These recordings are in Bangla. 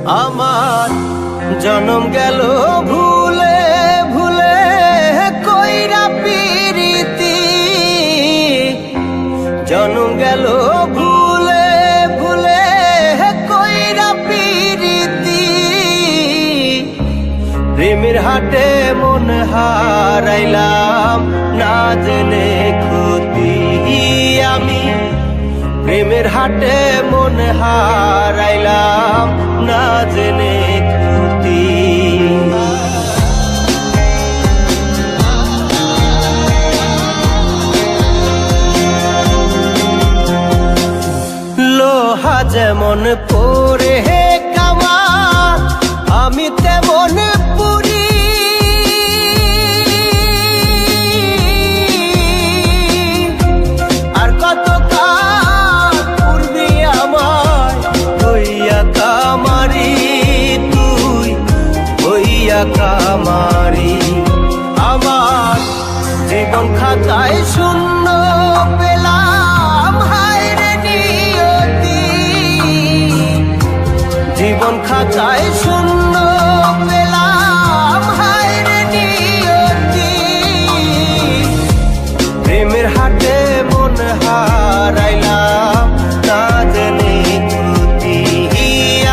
আমার জনম গেল ভুলে ভুলে কইরা পিরিতি, জনম গেল ভুলে ভুলে কইরা পিরিতি। প্রেমের হাটে মন হারাইলাম না জেনে ক্ষতি আমি, প্রেমের হাটে মন হারাইলাম না জেনে ক্ষতি। লোহা যেমন পরে কামান, আমি তেমন পুরি। আর কত কাল পূর্বি আমায় হইয়া কামারি, তুই হইয়া কামারি। আমার জীবন খাতায় শূন্য পেলাম হায়রে নিয়তি, জীবন খাতায় শূন্য পেলাম হায়রে নিয়তি। প্রেমের হাটে মন হারাইলাম না জেনে ক্ষতি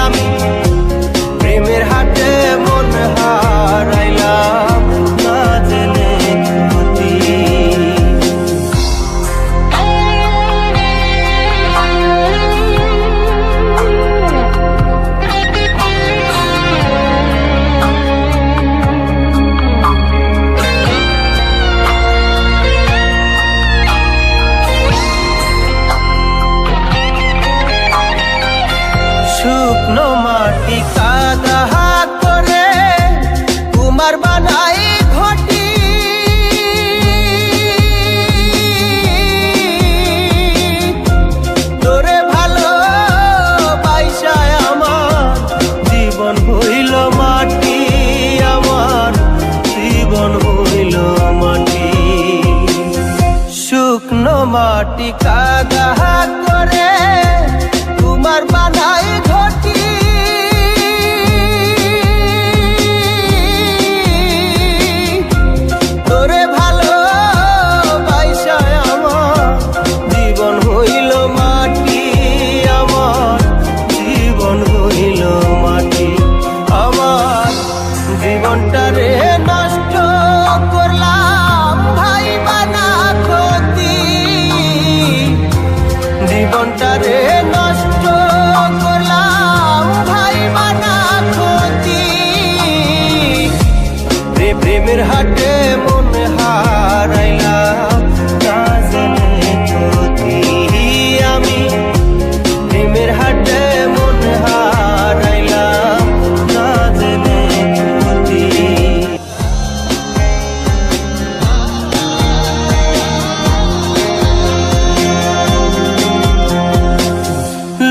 আমি, প্রেমের হাটে মন হারাইলাম না জেনে ক্ষতি। শুকনো মাটি কাদা করে কুমার বানাই ঘটি, তোরে ভালো বাইসায় আমার জীবন হইল মাটি, আমার জীবন হইল মাটি। শুকনো মাটি কাদা করে কুমার বানাই ঘটি, তোরে ভালো বাইসায় আমার জীবন হইল মাটি, আমার জীবন হইল মাটি। আমার জীবনটারে নষ্ট করলাম ভাই বানা ক্ষতি, জীবনটারে নষ্ট করলাম ভাই বানা ক্ষতি। প্রেমের হাটে মন হারাইলাম না জেনে ক্ষতি আমি, প্রেমের হাটে মন হারাইলাম না জেনে ক্ষতি।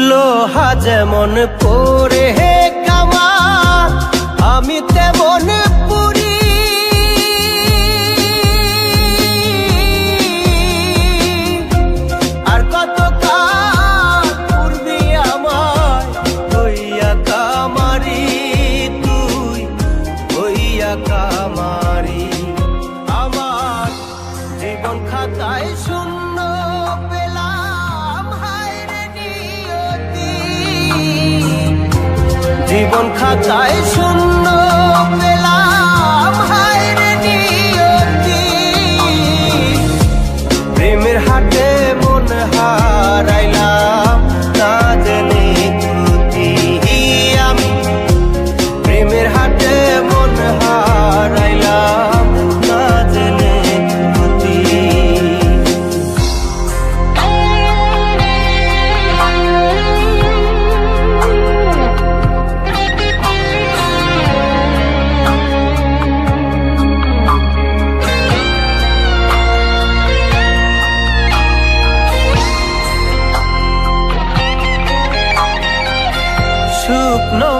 লোহা যেমন পরে কামান, আমি তেমন পুরি। আর কত কাল পূর্বি আমায় হইয়া কামারি, তুই হইয়া কামারি। আমার জীবন খাতায় শূন্য পেলাম হায়রে নিয়তি, জীবন খাতায় শূন্য পেলাম হায়রে নিয়তি। প্রেমের হাটে মন হারাইলাম না জেনে ক্ষতি আমি, প্রেমের হাটে মন হারাইলাম না জেনে ক্ষতি। শুকনো